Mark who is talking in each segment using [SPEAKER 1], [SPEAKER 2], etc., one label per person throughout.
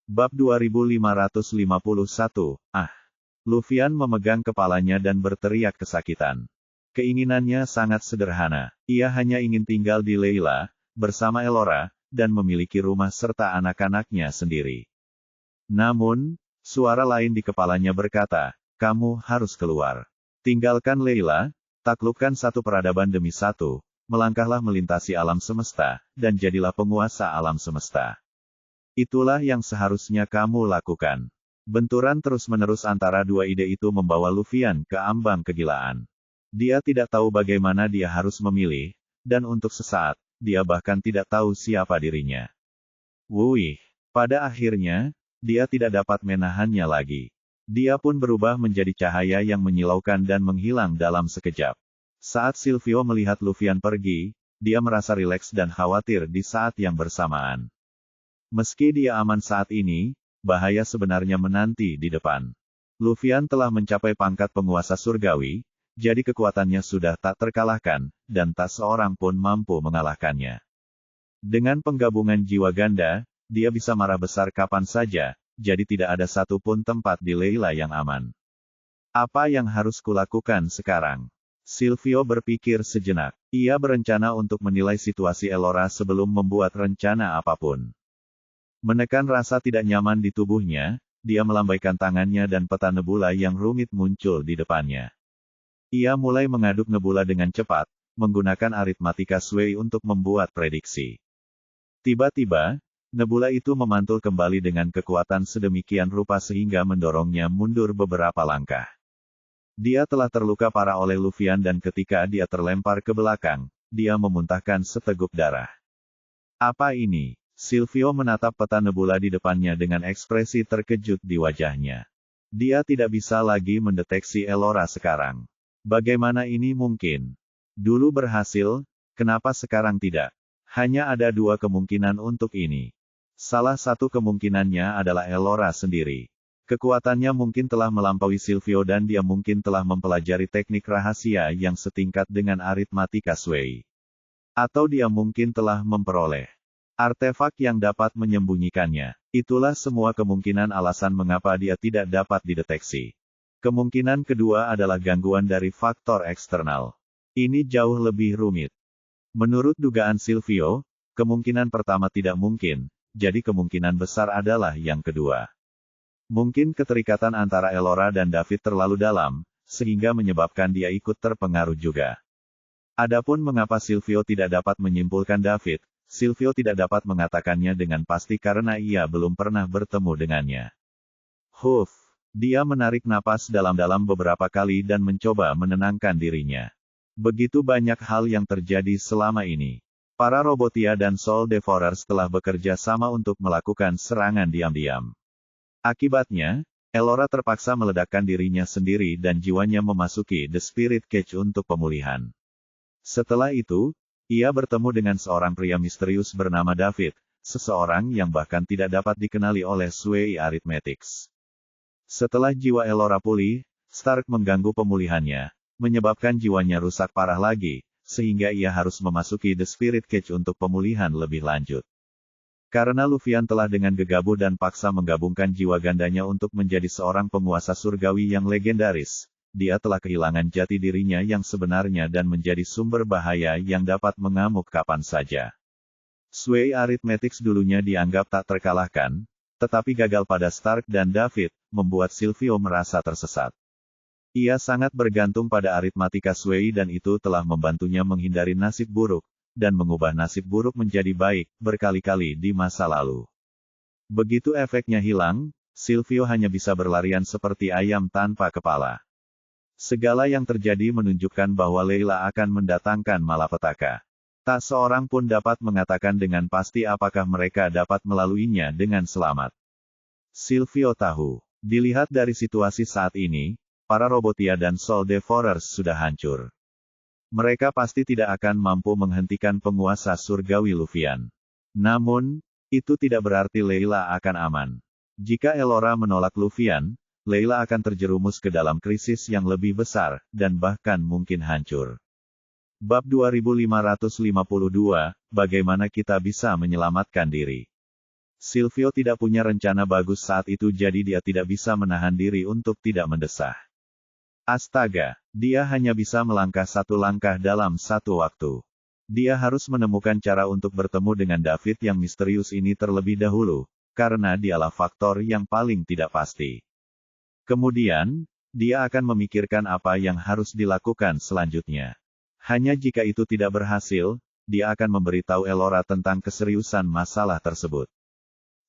[SPEAKER 1] Bab 2551, Luffyan memegang kepalanya dan berteriak kesakitan. Keinginannya sangat sederhana. Ia hanya ingin tinggal di Layla, bersama Elora, dan memiliki rumah serta anak-anaknya sendiri. Namun, suara lain di kepalanya berkata, kamu harus keluar. Tinggalkan Layla, taklukkan satu peradaban demi satu, melangkahlah melintasi alam semesta, dan jadilah penguasa alam semesta. Itulah yang seharusnya kamu lakukan. Benturan terus-menerus antara dua ide itu membawa Luffyan ke ambang kegilaan. Dia tidak tahu bagaimana dia harus memilih, dan untuk sesaat, dia bahkan tidak tahu siapa dirinya. Wuih, pada akhirnya, dia tidak dapat menahannya lagi. Dia pun berubah menjadi cahaya yang menyilaukan dan menghilang dalam sekejap. Saat Silvio melihat Luffyan pergi, dia merasa rileks dan khawatir di saat yang bersamaan. Meski dia aman saat ini, bahaya sebenarnya menanti di depan. Luffyan telah mencapai pangkat penguasa surgawi, jadi kekuatannya sudah tak terkalahkan, dan tak seorang pun mampu mengalahkannya. Dengan penggabungan jiwa ganda, dia bisa marah besar kapan saja, jadi tidak ada satupun tempat di Layla yang aman. Apa yang harus kulakukan sekarang? Silvio berpikir sejenak. Ia berencana untuk menilai situasi Elora sebelum membuat rencana apapun. Menekan rasa tidak nyaman di tubuhnya, dia melambaikan tangannya dan peta nebula yang rumit muncul di depannya. Ia mulai mengaduk nebula dengan cepat, menggunakan aritmatika Sui untuk membuat prediksi. Tiba-tiba, nebula itu memantul kembali dengan kekuatan sedemikian rupa sehingga mendorongnya mundur beberapa langkah. Dia telah terluka parah oleh Luffyan dan ketika dia terlempar ke belakang, dia memuntahkan seteguk darah. Apa ini? Silvio menatap peta nebula di depannya dengan ekspresi terkejut di wajahnya. Dia tidak bisa lagi mendeteksi Elora sekarang. Bagaimana ini mungkin? Dulu berhasil, kenapa sekarang tidak? Hanya ada dua kemungkinan untuk ini. Salah satu kemungkinannya adalah Elora sendiri. Kekuatannya mungkin telah melampaui Silvio dan dia mungkin telah mempelajari teknik rahasia yang setingkat dengan aritmatika Sui. Atau dia mungkin telah memperoleh artefak yang dapat menyembunyikannya. Itulah semua kemungkinan alasan mengapa dia tidak dapat dideteksi. Kemungkinan kedua adalah gangguan dari faktor eksternal. Ini jauh lebih rumit. Menurut dugaan Silvio, kemungkinan pertama tidak mungkin, jadi kemungkinan besar adalah yang kedua. Mungkin keterikatan antara Elora dan David terlalu dalam, sehingga menyebabkan dia ikut terpengaruh juga. Adapun mengapa Silvio tidak dapat menyimpulkan David, Silvio tidak dapat mengatakannya dengan pasti karena ia belum pernah bertemu dengannya. Dia menarik napas dalam-dalam beberapa kali dan mencoba menenangkan dirinya. Begitu banyak hal yang terjadi selama ini. Para Robotia dan Soul Devourers telah bekerja sama untuk melakukan serangan diam-diam. Akibatnya, Elora terpaksa meledakkan dirinya sendiri dan jiwanya memasuki The Spirit Cage untuk pemulihan. Setelah itu, ia bertemu dengan seorang pria misterius bernama David, seseorang yang bahkan tidak dapat dikenali oleh Sui Arithmetics. Setelah jiwa Elora pulih, Stark mengganggu pemulihannya, menyebabkan jiwanya rusak parah lagi, sehingga ia harus memasuki The Spirit Cage untuk pemulihan lebih lanjut. Karena Luffyan telah dengan gegabah dan paksa menggabungkan jiwa gandanya untuk menjadi seorang penguasa surgawi yang legendaris, dia telah kehilangan jati dirinya yang sebenarnya dan menjadi sumber bahaya yang dapat mengamuk kapan saja. Sui Arithmetics dulunya dianggap tak terkalahkan, tetapi gagal pada Stark dan David, membuat Silvio merasa tersesat. Ia sangat bergantung pada aritmatika Sui dan itu telah membantunya menghindari nasib buruk, dan mengubah nasib buruk menjadi baik, berkali-kali di masa lalu. Begitu efeknya hilang, Silvio hanya bisa berlarian seperti ayam tanpa kepala. Segala yang terjadi menunjukkan bahwa Layla akan mendatangkan malapetaka. Tak seorang pun dapat mengatakan dengan pasti apakah mereka dapat melaluinya dengan selamat. Silvio tahu, dilihat dari situasi saat ini, para Robotia dan Soul Devourers sudah hancur. Mereka pasti tidak akan mampu menghentikan penguasa surgawi Luffyan. Namun, itu tidak berarti Layla akan aman. Jika Elora menolak Luffyan, Layla akan terjerumus ke dalam krisis yang lebih besar, dan bahkan mungkin hancur. Bab 2552, bagaimana kita bisa menyelamatkan diri? Silvio tidak punya rencana bagus saat itu jadi dia tidak bisa menahan diri untuk tidak mendesah. Astaga, dia hanya bisa melangkah satu langkah dalam satu waktu. Dia harus menemukan cara untuk bertemu dengan David yang misterius ini terlebih dahulu, karena dialah faktor yang paling tidak pasti. Kemudian, dia akan memikirkan apa yang harus dilakukan selanjutnya. Hanya jika itu tidak berhasil, dia akan memberitahu Elora tentang keseriusan masalah tersebut.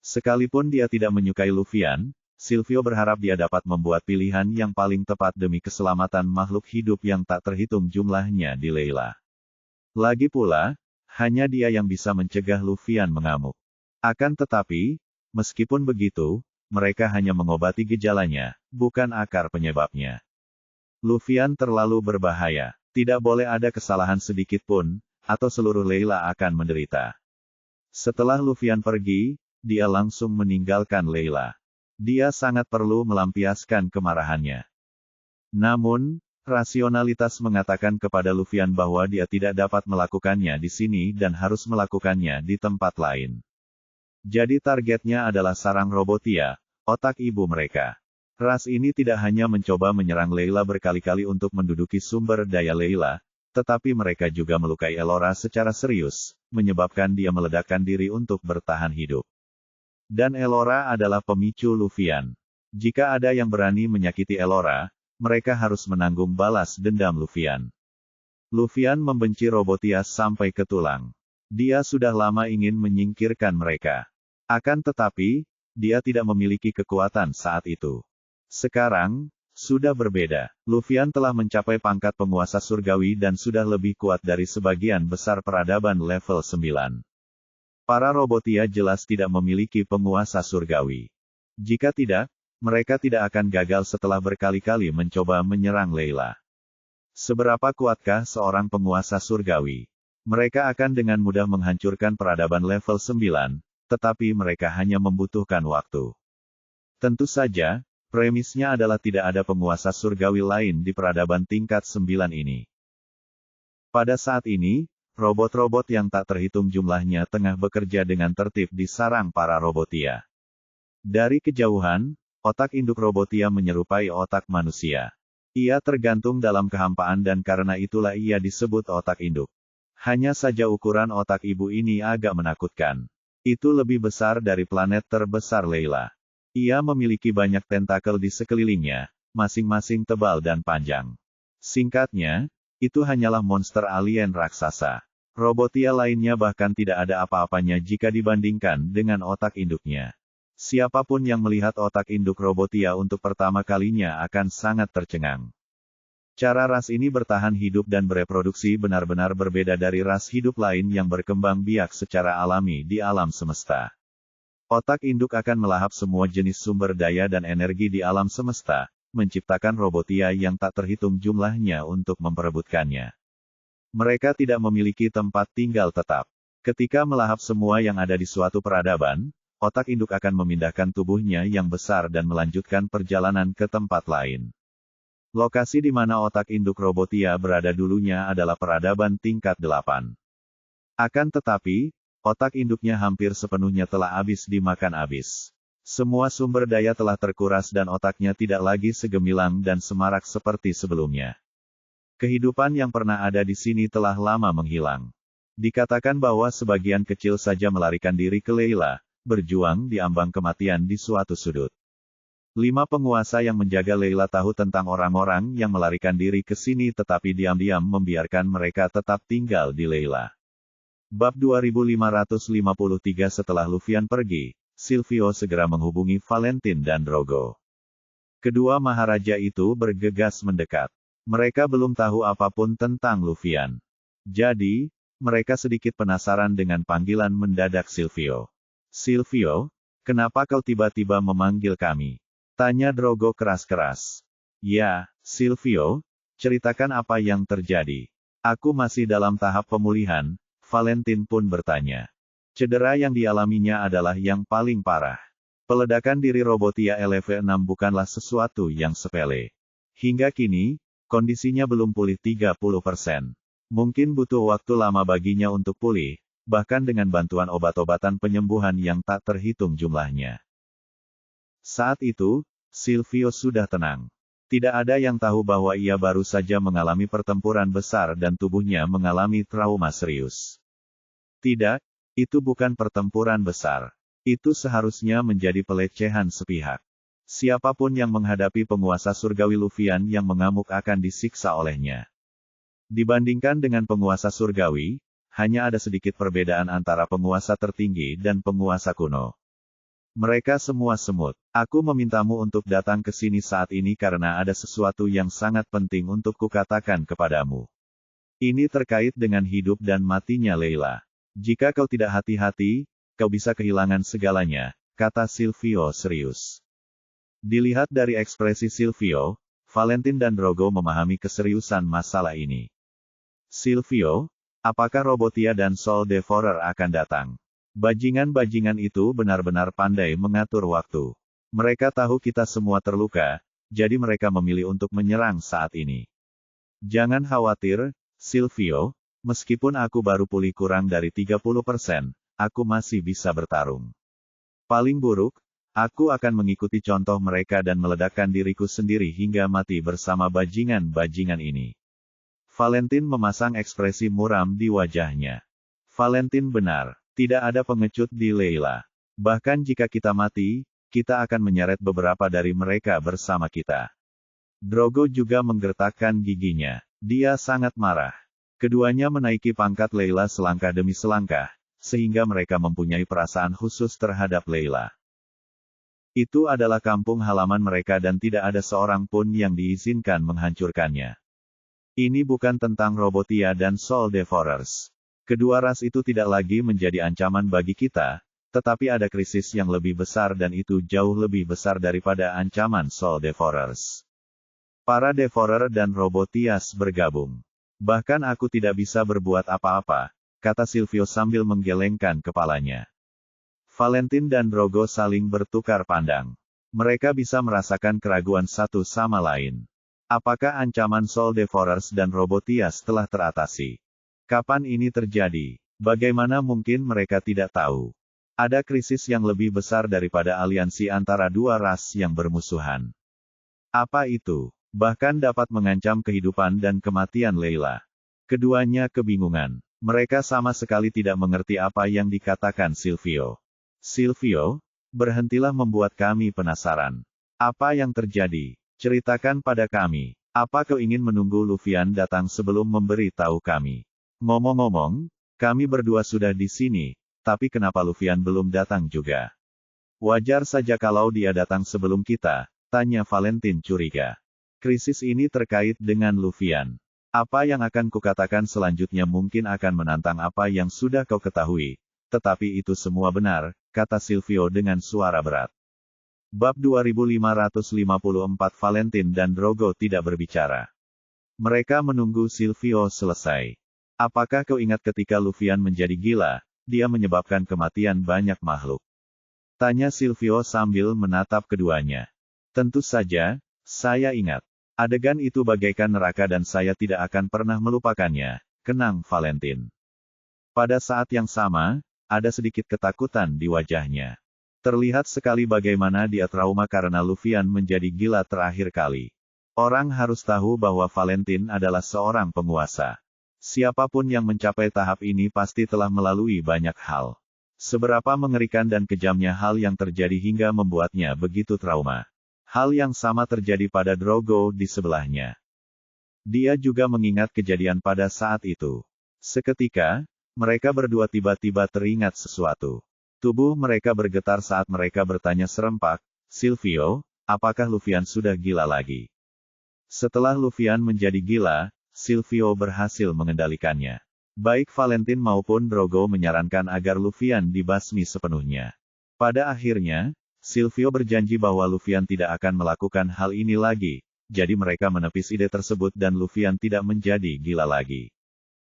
[SPEAKER 1] Sekalipun dia tidak menyukai Luffyan, Silvio berharap dia dapat membuat pilihan yang paling tepat demi keselamatan makhluk hidup yang tak terhitung jumlahnya di Layla. Lagi pula, hanya dia yang bisa mencegah Luffyan mengamuk. Akan tetapi, meskipun begitu, mereka hanya mengobati gejalanya, bukan akar penyebabnya. Luffyan terlalu berbahaya. Tidak boleh ada kesalahan sedikit pun, atau seluruh Layla akan menderita. Setelah Luffyan pergi, dia langsung meninggalkan Layla. Dia sangat perlu melampiaskan kemarahannya. Namun, rasionalitas mengatakan kepada Luffyan bahwa dia tidak dapat melakukannya di sini dan harus melakukannya di tempat lain. Jadi targetnya adalah sarang Robotia, otak ibu mereka. Ras ini tidak hanya mencoba menyerang Layla berkali-kali untuk menduduki sumber daya Layla, tetapi mereka juga melukai Elora secara serius, menyebabkan dia meledakkan diri untuk bertahan hidup. Dan Elora adalah pemicu Luffyan. Jika ada yang berani menyakiti Elora, mereka harus menanggung balas dendam Luffyan. Luffyan membenci Robotia sampai ke tulang. Dia sudah lama ingin menyingkirkan mereka. Akan tetapi, dia tidak memiliki kekuatan saat itu. Sekarang, sudah berbeda. Luffyan telah mencapai pangkat penguasa surgawi dan sudah lebih kuat dari sebagian besar peradaban level 9. Para Robotia jelas tidak memiliki penguasa surgawi. Jika tidak, mereka tidak akan gagal setelah berkali-kali mencoba menyerang Layla. Seberapa kuatkah seorang penguasa surgawi? Mereka akan dengan mudah menghancurkan peradaban level 9, tetapi mereka hanya membutuhkan waktu. Tentu saja, premisnya adalah tidak ada penguasa surgawi lain di peradaban tingkat 9 ini. Pada saat ini, robot-robot yang tak terhitung jumlahnya tengah bekerja dengan tertib di sarang para Robotia. Dari kejauhan, otak induk Robotia menyerupai otak manusia. Ia tergantung dalam kehampaan dan karena itulah ia disebut otak induk. Hanya saja ukuran otak ibu ini agak menakutkan. Itu lebih besar dari planet terbesar Layla. Ia memiliki banyak tentakel di sekelilingnya, masing-masing tebal dan panjang. Singkatnya, itu hanyalah monster alien raksasa. Robotia lainnya bahkan tidak ada apa-apanya jika dibandingkan dengan otak induknya. Siapapun yang melihat otak induk Robotia untuk pertama kalinya akan sangat tercengang. Cara ras ini bertahan hidup dan bereproduksi benar-benar berbeda dari ras hidup lain yang berkembang biak secara alami di alam semesta. Otak induk akan melahap semua jenis sumber daya dan energi di alam semesta, menciptakan Robotia yang tak terhitung jumlahnya untuk memperebutkannya. Mereka tidak memiliki tempat tinggal tetap. Ketika melahap semua yang ada di suatu peradaban, otak induk akan memindahkan tubuhnya yang besar dan melanjutkan perjalanan ke tempat lain. Lokasi di mana otak induk Robotia berada dulunya adalah peradaban tingkat 8. Akan tetapi, otak induknya hampir sepenuhnya telah habis dimakan habis. Semua sumber daya telah terkuras dan otaknya tidak lagi segemilang dan semarak seperti sebelumnya. Kehidupan yang pernah ada di sini telah lama menghilang. Dikatakan bahwa sebagian kecil saja melarikan diri ke Layla, berjuang di ambang kematian di suatu sudut. 5 penguasa yang menjaga Layla tahu tentang orang-orang yang melarikan diri ke sini tetapi diam-diam membiarkan mereka tetap tinggal di Layla. Bab 2553. Setelah Luffyan pergi, Silvio segera menghubungi Valentin dan Drogo. Kedua maharaja itu bergegas mendekat. Mereka belum tahu apapun tentang Luffyan. Jadi, mereka sedikit penasaran dengan panggilan mendadak Silvio. "Silvio, kenapa kau tiba-tiba memanggil kami?" tanya Drogo keras-keras. "Ya, Silvio, ceritakan apa yang terjadi." "Aku masih dalam tahap pemulihan," Valentin pun bertanya. Cedera yang dialaminya adalah yang paling parah. Peledakan diri Robotia LV6 bukanlah sesuatu yang sepele. Hingga kini, kondisinya belum pulih 30%. Mungkin butuh waktu lama baginya untuk pulih, bahkan dengan bantuan obat-obatan penyembuhan yang tak terhitung jumlahnya. Saat itu, Silvio sudah tenang. Tidak ada yang tahu bahwa ia baru saja mengalami pertempuran besar dan tubuhnya mengalami trauma serius. Tidak, itu bukan pertempuran besar. Itu seharusnya menjadi pelecehan sepihak. Siapapun yang menghadapi penguasa surgawi Lufian yang mengamuk akan disiksa olehnya. Dibandingkan dengan penguasa surgawi, hanya ada sedikit perbedaan antara penguasa tertinggi dan penguasa kuno. Mereka semua semut. Aku memintamu untuk datang ke sini saat ini karena ada sesuatu yang sangat penting untuk kukatakan kepadamu. Ini terkait dengan hidup dan matinya Leila. Jika kau tidak hati-hati, kau bisa kehilangan segalanya, kata Silvio serius. Dilihat dari ekspresi Silvio, Valentin dan Drogo memahami keseriusan masalah ini. Silvio, apakah Robotia dan Soul Devourer akan datang? Bajingan-bajingan itu benar-benar pandai mengatur waktu. Mereka tahu kita semua terluka, jadi mereka memilih untuk menyerang saat ini. Jangan khawatir, Silvio, meskipun aku baru pulih kurang dari 30%, aku masih bisa bertarung. Paling buruk, aku akan mengikuti contoh mereka dan meledakkan diriku sendiri hingga mati bersama bajingan-bajingan ini. Valentin memasang ekspresi muram di wajahnya. Valentin benar. Tidak ada pengecut di Leila. Bahkan jika kita mati, kita akan menyeret beberapa dari mereka bersama kita. Drogo juga menggertakkan giginya. Dia sangat marah. Keduanya menaiki pangkat Leila selangkah demi selangkah, sehingga mereka mempunyai perasaan khusus terhadap Leila. Itu adalah kampung halaman mereka dan tidak ada seorang pun yang diizinkan menghancurkannya. Ini bukan tentang Robotia dan Soul Devourers. Kedua ras itu tidak lagi menjadi ancaman bagi kita, tetapi ada krisis yang lebih besar dan itu jauh lebih besar daripada ancaman Soul Devourers. Para Devourer dan Robotias bergabung. Bahkan aku tidak bisa berbuat apa-apa, kata Silvio sambil menggelengkan kepalanya. Valentin dan Drogo saling bertukar pandang. Mereka bisa merasakan keraguan satu sama lain. Apakah ancaman Soul Devourers dan Robotias telah teratasi? Kapan ini terjadi? Bagaimana mungkin mereka tidak tahu? Ada krisis yang lebih besar daripada aliansi antara dua ras yang bermusuhan. Apa itu? Bahkan dapat mengancam kehidupan dan kematian Leila. Keduanya kebingungan. Mereka sama sekali tidak mengerti apa yang dikatakan Silvio. Silvio, berhentilah membuat kami penasaran. Apa yang terjadi? Ceritakan pada kami. Apa kau ingin menunggu Lufian datang sebelum memberi tahu kami? Ngomong-ngomong, kami berdua sudah di sini, tapi kenapa Lufian belum datang juga? Wajar saja kalau dia datang sebelum kita, tanya Valentin curiga. Krisis ini terkait dengan Lufian. Apa yang akan kukatakan selanjutnya mungkin akan menantang apa yang sudah kau ketahui, tetapi itu semua benar, kata Silvio dengan suara berat. Bab 2554 Valentin dan Drogo tidak berbicara. Mereka menunggu Silvio selesai. Apakah kau ingat ketika Lufian menjadi gila, dia menyebabkan kematian banyak makhluk? Tanya Silvio sambil menatap keduanya. Tentu saja, saya ingat. Adegan itu bagaikan neraka dan saya tidak akan pernah melupakannya, kenang Valentin. Pada saat yang sama, ada sedikit ketakutan di wajahnya. Terlihat sekali bagaimana dia trauma karena Lufian menjadi gila terakhir kali. Orang harus tahu bahwa Valentin adalah seorang penguasa. Siapapun yang mencapai tahap ini pasti telah melalui banyak hal. Seberapa mengerikan dan kejamnya hal yang terjadi hingga membuatnya begitu trauma. Hal yang sama terjadi pada Drogo di sebelahnya. Dia juga mengingat kejadian pada saat itu. Seketika, mereka berdua tiba-tiba teringat sesuatu. Tubuh mereka bergetar saat mereka bertanya serempak, Silvio, apakah Lufian sudah gila lagi? Setelah Lufian menjadi gila, Silvio berhasil mengendalikannya. Baik Valentin maupun Drogo menyarankan agar Lufian dibasmi sepenuhnya. Pada akhirnya, Silvio berjanji bahwa Lufian tidak akan melakukan hal ini lagi, jadi mereka menepis ide tersebut dan Lufian tidak menjadi gila lagi.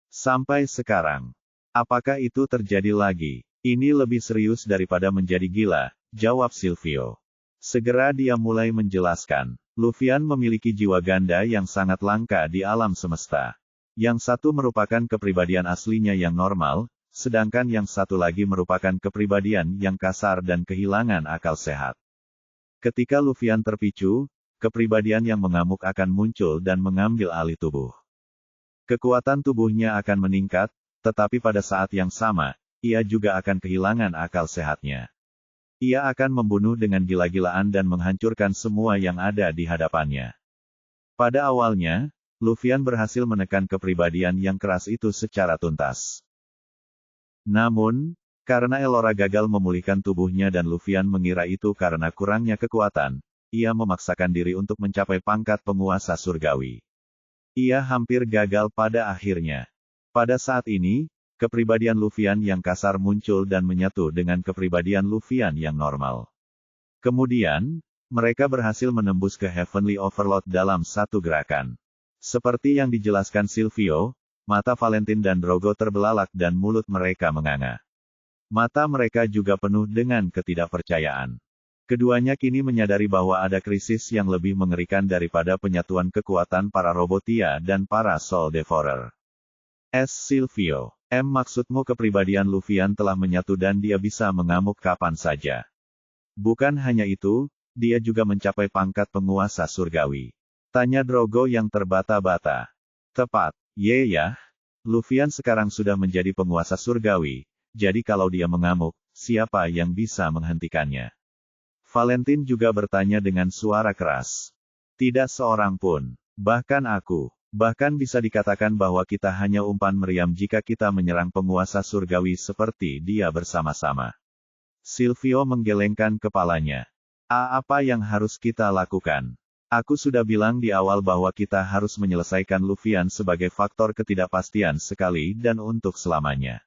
[SPEAKER 1] Sampai sekarang, apakah itu terjadi lagi? Ini lebih serius daripada menjadi gila, jawab Silvio. Segera dia mulai menjelaskan. Lufian memiliki jiwa ganda yang sangat langka di alam semesta. Yang satu merupakan kepribadian aslinya yang normal, sedangkan yang satu lagi merupakan kepribadian yang kasar dan kehilangan akal sehat. Ketika Luffy terpicu, kepribadian yang mengamuk akan muncul dan mengambil alih tubuh. Kekuatan tubuhnya akan meningkat, tetapi pada saat yang sama, ia juga akan kehilangan akal sehatnya. Ia akan membunuh dengan gila-gilaan dan menghancurkan semua yang ada di hadapannya. Pada awalnya, Luffy berhasil menekan kepribadian yang keras itu secara tuntas. Namun, karena Elora gagal memulihkan tubuhnya dan Luffy mengira itu karena kurangnya kekuatan, ia memaksakan diri untuk mencapai pangkat penguasa surgawi. Ia hampir gagal pada akhirnya. Pada saat ini, kepribadian Luffy yang kasar muncul dan menyatu dengan kepribadian Luffy yang normal. Kemudian, mereka berhasil menembus ke Heavenly Overlord dalam satu gerakan. Seperti yang dijelaskan Silvio, mata Valentine dan Drogo terbelalak dan mulut mereka menganga. Mata mereka juga penuh dengan ketidakpercayaan. Keduanya kini menyadari bahwa ada krisis yang lebih mengerikan daripada penyatuan kekuatan para Robotia dan para Soul Devourer. Silvio, maksudmu kepribadian Luffy telah menyatu dan dia bisa mengamuk kapan saja. Bukan hanya itu, dia juga mencapai pangkat penguasa surgawi. Tanya Drogo yang terbata-bata. Tepat, ya. Luffy sekarang sudah menjadi penguasa surgawi, jadi kalau dia mengamuk, siapa yang bisa menghentikannya? Valentine juga bertanya dengan suara keras. Tidak seorang pun, bahkan aku. Bahkan bisa dikatakan bahwa kita hanya umpan meriam jika kita menyerang penguasa surgawi seperti dia bersama-sama. Silvio menggelengkan kepalanya. Apa yang harus kita lakukan? Aku sudah bilang di awal bahwa kita harus menyelesaikan Luffy sebagai faktor ketidakpastian sekali dan untuk selamanya.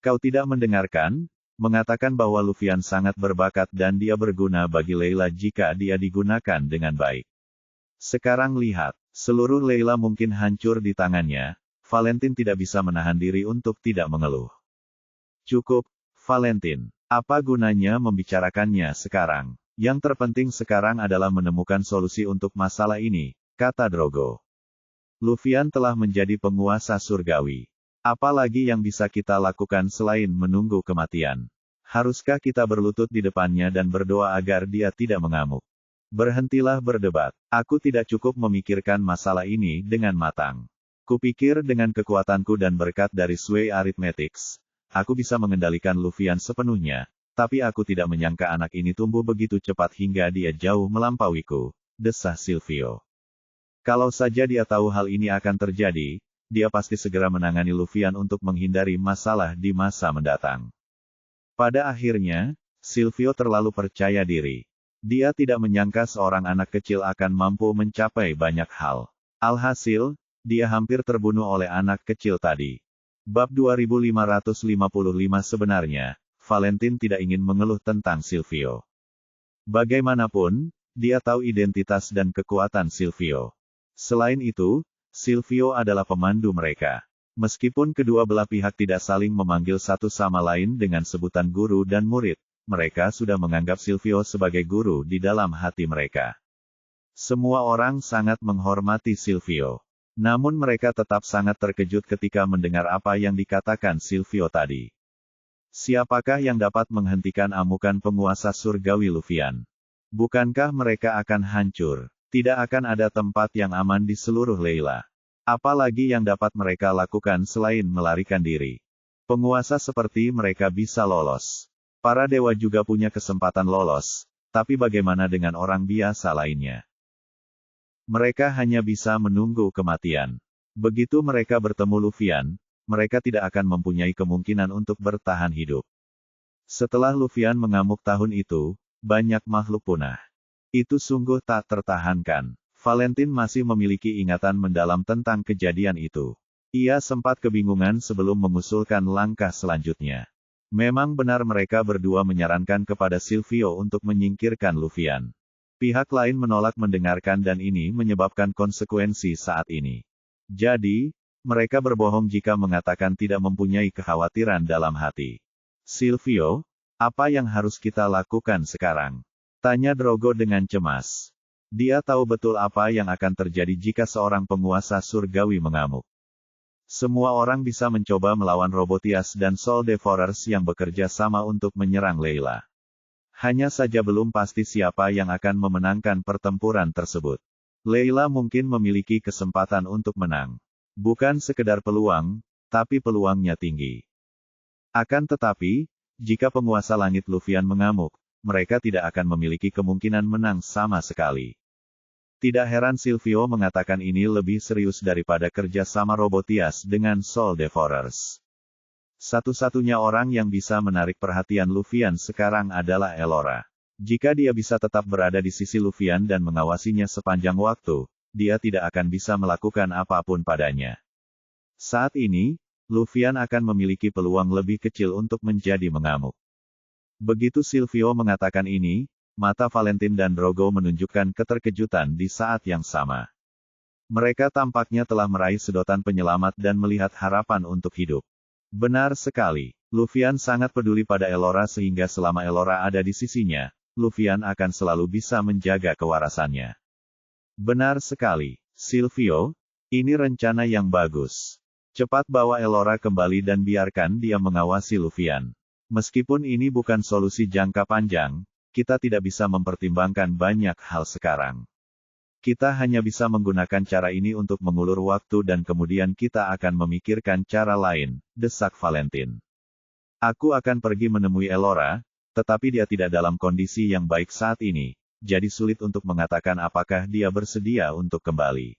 [SPEAKER 1] Kau tidak mendengarkan? Mengatakan bahwa Luffy sangat berbakat dan dia berguna bagi Layla jika dia digunakan dengan baik. Sekarang lihat, seluruh Layla mungkin hancur di tangannya. Valentine tidak bisa menahan diri untuk tidak mengeluh. Cukup, Valentine. Apa gunanya membicarakannya sekarang? Yang terpenting sekarang adalah menemukan solusi untuk masalah ini, kata Drogo. Luffy telah menjadi penguasa surgawi. Apa lagi yang bisa kita lakukan selain menunggu kematian? Haruskah kita berlutut di depannya dan berdoa agar dia tidak mengamuk? Berhentilah berdebat. Aku tidak cukup memikirkan masalah ini dengan matang. Kupikir dengan kekuatanku dan berkat dari Sway Arithmetics, aku bisa mengendalikan Luffy sepenuhnya. Tapi aku tidak menyangka anak ini tumbuh begitu cepat hingga dia jauh melampauiku, desah Silvio. Kalau saja dia tahu hal ini akan terjadi, dia pasti segera menangani Luffy untuk menghindari masalah di masa mendatang. Pada akhirnya, Silvio terlalu percaya diri. Dia tidak menyangka seorang anak kecil akan mampu mencapai banyak hal. Alhasil, dia hampir terbunuh oleh anak kecil tadi. Bab 2555 sebenarnya, Valentine tidak ingin mengeluh tentang Silvio. Bagaimanapun, dia tahu identitas dan kekuatan Silvio. Selain itu, Silvio adalah pemandu mereka. Meskipun kedua belah pihak tidak saling memanggil satu sama lain dengan sebutan guru dan murid, mereka sudah menganggap Silvio sebagai guru di dalam hati mereka. Semua orang sangat menghormati Silvio. Namun mereka tetap sangat terkejut ketika mendengar apa yang dikatakan Silvio tadi. Siapakah yang dapat menghentikan amukan penguasa surgawi Luffy? Bukankah mereka akan hancur? Tidak akan ada tempat yang aman di seluruh Layla. Apalagi yang dapat mereka lakukan selain melarikan diri? Penguasa seperti mereka bisa lolos. Para dewa juga punya kesempatan lolos, tapi bagaimana dengan orang biasa lainnya? Mereka hanya bisa menunggu kematian. Begitu mereka bertemu Luffy, mereka tidak akan mempunyai kemungkinan untuk bertahan hidup. Setelah Luffy mengamuk tahun itu, banyak makhluk punah. Itu sungguh tak tertahankan. Valentine masih memiliki ingatan mendalam tentang kejadian itu. Ia sempat kebingungan sebelum mengusulkan langkah selanjutnya. Memang benar mereka berdua menyarankan kepada Silvio untuk menyingkirkan Luffy. Pihak lain menolak mendengarkan dan ini menyebabkan konsekuensi saat ini. Jadi, mereka berbohong jika mengatakan tidak mempunyai kekhawatiran dalam hati. Silvio, apa yang harus kita lakukan sekarang? Tanya Drogo dengan cemas. Dia tahu betul apa yang akan terjadi jika seorang penguasa surgawi mengamuk. Semua orang bisa mencoba melawan Robotias dan Soul Devourers yang bekerja sama untuk menyerang Layla. Hanya saja belum pasti siapa yang akan memenangkan pertempuran tersebut. Layla mungkin memiliki kesempatan untuk menang. Bukan sekedar peluang, tapi peluangnya tinggi. Akan tetapi, jika penguasa langit Lufian mengamuk, mereka tidak akan memiliki kemungkinan menang sama sekali. Tidak heran Silvio mengatakan ini lebih serius daripada kerja sama Robotias dengan Soul Devourers. Satu-satunya orang yang bisa menarik perhatian Lufian sekarang adalah Elora. Jika dia bisa tetap berada di sisi Lufian dan mengawasinya sepanjang waktu, dia tidak akan bisa melakukan apapun padanya. Saat ini, Lufian akan memiliki peluang lebih kecil untuk menjadi mengamuk. Begitu Silvio mengatakan ini, mata Valentin dan Drogo menunjukkan keterkejutan di saat yang sama. Mereka tampaknya telah meraih sedotan penyelamat dan melihat harapan untuk hidup. Benar sekali, Lufian sangat peduli pada Elora sehingga selama Elora ada di sisinya, Lufian akan selalu bisa menjaga kewarasannya. Benar sekali, Silvio, ini rencana yang bagus. Cepat bawa Elora kembali dan biarkan dia mengawasi Lufian. Meskipun ini bukan solusi jangka panjang, kita tidak bisa mempertimbangkan banyak hal sekarang. Kita hanya bisa menggunakan cara ini untuk mengulur waktu dan kemudian kita akan memikirkan cara lain, desak Valentin. Aku akan pergi menemui Elora, tetapi dia tidak dalam kondisi yang baik saat ini, jadi sulit untuk mengatakan apakah dia bersedia untuk kembali.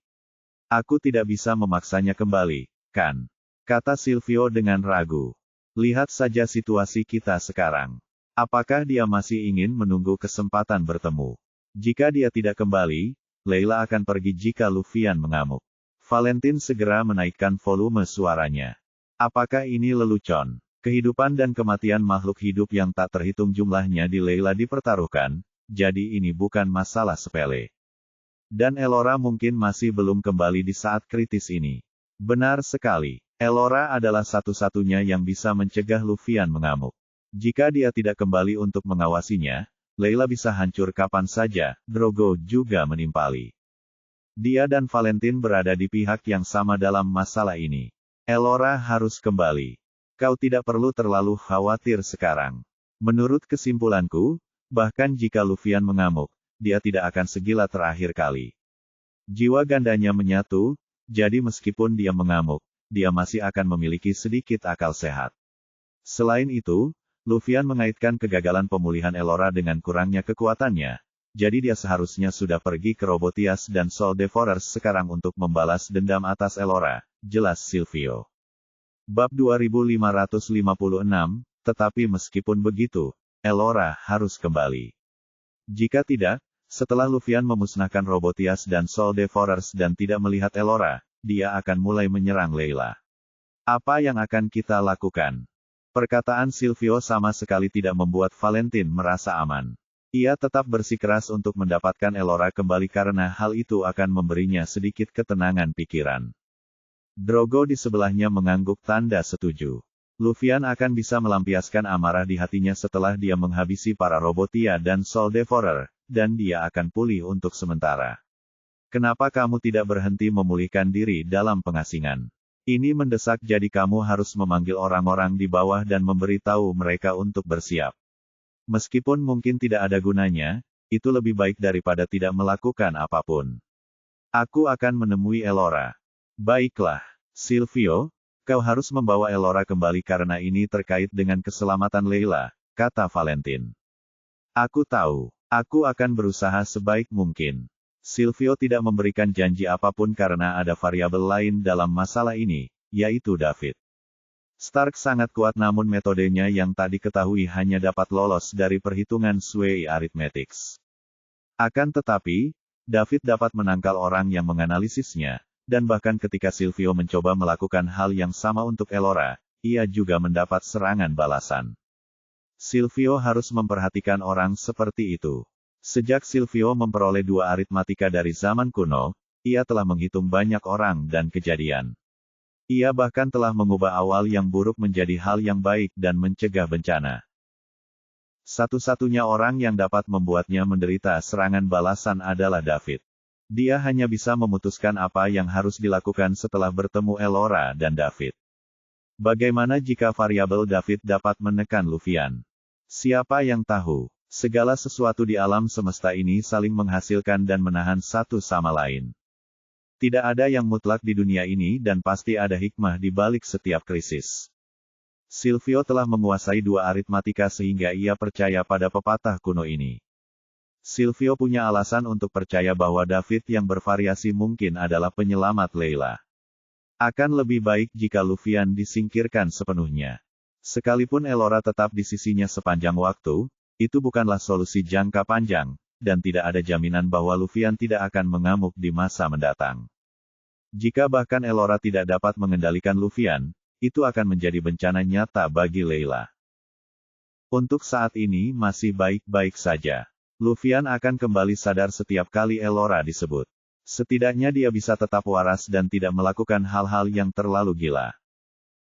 [SPEAKER 1] Aku tidak bisa memaksanya kembali, kan? Kata Silvio dengan ragu. Lihat saja situasi kita sekarang. Apakah dia masih ingin menunggu kesempatan bertemu? Jika dia tidak kembali, Layla akan pergi jika Lufian mengamuk. Valentin segera menaikkan volume suaranya. Apakah ini lelucon? Kehidupan dan kematian makhluk hidup yang tak terhitung jumlahnya di Layla dipertaruhkan, jadi ini bukan masalah sepele. Dan Elora mungkin masih belum kembali di saat kritis ini. Benar sekali, Elora adalah satu-satunya yang bisa mencegah Lufian mengamuk. Jika dia tidak kembali untuk mengawasinya, Layla bisa hancur kapan saja, Drogo juga menimpali. Dia dan Valentin berada di pihak yang sama dalam masalah ini. Elora harus kembali. Kau tidak perlu terlalu khawatir sekarang. Menurut kesimpulanku, bahkan jika Lufian mengamuk, dia tidak akan segila terakhir kali. Jiwa gandanya menyatu, jadi meskipun dia mengamuk, dia masih akan memiliki sedikit akal sehat. Selain itu, Lufian mengaitkan kegagalan pemulihan Elora dengan kurangnya kekuatannya, jadi dia seharusnya sudah pergi ke Robotias dan Soul Devourers sekarang untuk membalas dendam atas Elora, jelas Silvio. Bab 2556, tetapi meskipun begitu, Elora harus kembali. Jika tidak, setelah Lufian memusnahkan Robotias dan Soul Devourers dan tidak melihat Elora, dia akan mulai menyerang Layla. Apa yang akan kita lakukan? Perkataan Silvio sama sekali tidak membuat Valentin merasa aman. Ia tetap bersikeras untuk mendapatkan Elora kembali karena hal itu akan memberinya sedikit ketenangan pikiran. Drogo di sebelahnya mengangguk tanda setuju. Lufian akan bisa melampiaskan amarah di hatinya setelah dia menghabisi para Robotia dan Soul Devourer, dan dia akan pulih untuk sementara. Kenapa kamu tidak berhenti memulihkan diri dalam pengasingan? Ini mendesak jadi kamu harus memanggil orang-orang di bawah dan memberitahu mereka untuk bersiap. Meskipun mungkin tidak ada gunanya, itu lebih baik daripada tidak melakukan apapun. Aku akan menemui Elora. Baiklah, Silvio, kau harus membawa Elora kembali karena ini terkait dengan keselamatan Layla, kata Valentin. Aku tahu, aku akan berusaha sebaik mungkin. Silvio tidak memberikan janji apapun karena ada variabel lain dalam masalah ini, yaitu David. Stark sangat kuat namun metodenya yang tak diketahui hanya dapat lolos dari perhitungan Sway Arithmetics. Akan tetapi, David dapat menangkal orang yang menganalisisnya, dan bahkan ketika Silvio mencoba melakukan hal yang sama untuk Elora, ia juga mendapat serangan balasan. Silvio harus memperhatikan orang seperti itu. Sejak Silvio memperoleh 2 aritmatika dari zaman kuno, ia telah menghitung banyak orang dan kejadian. Ia bahkan telah mengubah awal yang buruk menjadi hal yang baik dan mencegah bencana. Satu-satunya orang yang dapat membuatnya menderita serangan balasan adalah David. Dia hanya bisa memutuskan apa yang harus dilakukan setelah bertemu Elora dan David. Bagaimana jika variabel David dapat menekan Luffyan? Siapa yang tahu? Segala sesuatu di alam semesta ini saling menghasilkan dan menahan satu sama lain. Tidak ada yang mutlak di dunia ini dan pasti ada hikmah di balik setiap krisis. Silvio telah menguasai dua aritmatika sehingga ia percaya pada pepatah kuno ini. Silvio punya alasan untuk percaya bahwa David yang bervariasi mungkin adalah penyelamat Layla. Akan lebih baik jika Luffyan disingkirkan sepenuhnya. Sekalipun Elora tetap di sisinya sepanjang waktu, itu bukanlah solusi jangka panjang, dan tidak ada jaminan bahwa Luffyan tidak akan mengamuk di masa mendatang. Jika bahkan Elora tidak dapat mengendalikan Luffyan, itu akan menjadi bencana nyata bagi Layla. Untuk saat ini masih baik-baik saja. Luffyan akan kembali sadar setiap kali Elora disebut. Setidaknya dia bisa tetap waras dan tidak melakukan hal-hal yang terlalu gila.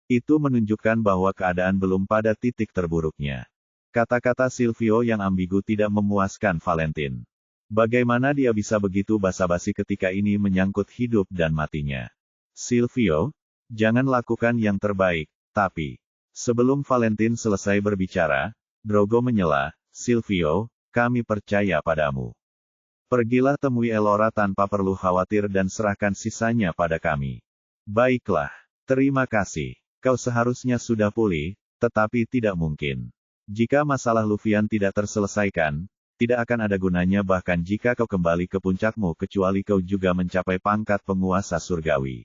[SPEAKER 1] Itu menunjukkan bahwa keadaan belum pada titik terburuknya. Kata-kata Silvio yang ambigu tidak memuaskan Valentin. Bagaimana dia bisa begitu basa-basi ketika ini menyangkut hidup dan matinya? Silvio, jangan lakukan yang terbaik, tapi... Sebelum Valentin selesai berbicara, Drogo menyela, Silvio, kami percaya padamu. Pergilah temui Elora tanpa perlu khawatir dan serahkan sisanya pada kami. Baiklah, terima kasih. Kau seharusnya sudah pulih, tetapi tidak mungkin. Jika masalah Luffyan tidak terselesaikan, tidak akan ada gunanya bahkan jika kau kembali ke puncakmu kecuali kau juga mencapai pangkat penguasa surgawi.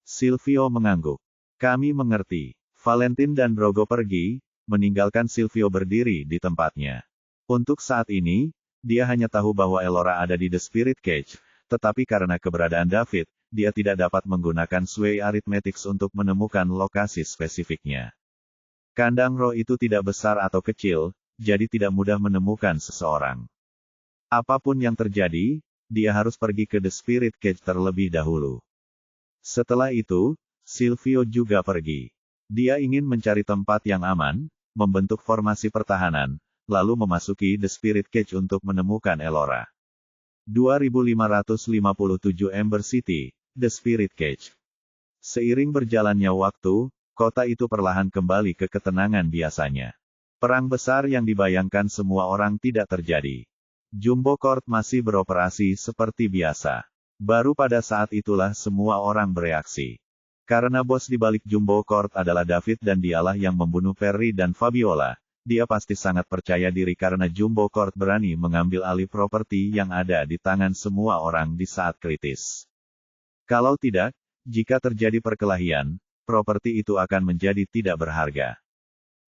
[SPEAKER 1] Silvio mengangguk. Kami mengerti. Valentin dan Drogo pergi, meninggalkan Silvio berdiri di tempatnya. Untuk saat ini, dia hanya tahu bahwa Elora ada di The Spirit Cage, tetapi karena keberadaan David, dia tidak dapat menggunakan Sway Arithmetics untuk menemukan lokasi spesifiknya. Kandang roh itu tidak besar atau kecil, jadi tidak mudah menemukan seseorang. Apapun yang terjadi, dia harus pergi ke The Spirit Cage terlebih dahulu. Setelah itu, Silvio juga pergi. Dia ingin mencari tempat yang aman, membentuk formasi pertahanan, lalu memasuki The Spirit Cage untuk menemukan Elora. 2557 Ember City, The Spirit Cage. Seiring berjalannya waktu, kota itu perlahan kembali ke ketenangan biasanya. Perang besar yang dibayangkan semua orang tidak terjadi. Jumbo Court masih beroperasi seperti biasa. Baru pada saat itulah semua orang bereaksi. Karena bos di balik Jumbo Court adalah David dan dialah yang membunuh Perry dan Fabiola, dia pasti sangat percaya diri karena Jumbo Court berani mengambil alih properti yang ada di tangan semua orang di saat kritis. Kalau tidak, jika terjadi perkelahian, properti itu akan menjadi tidak berharga.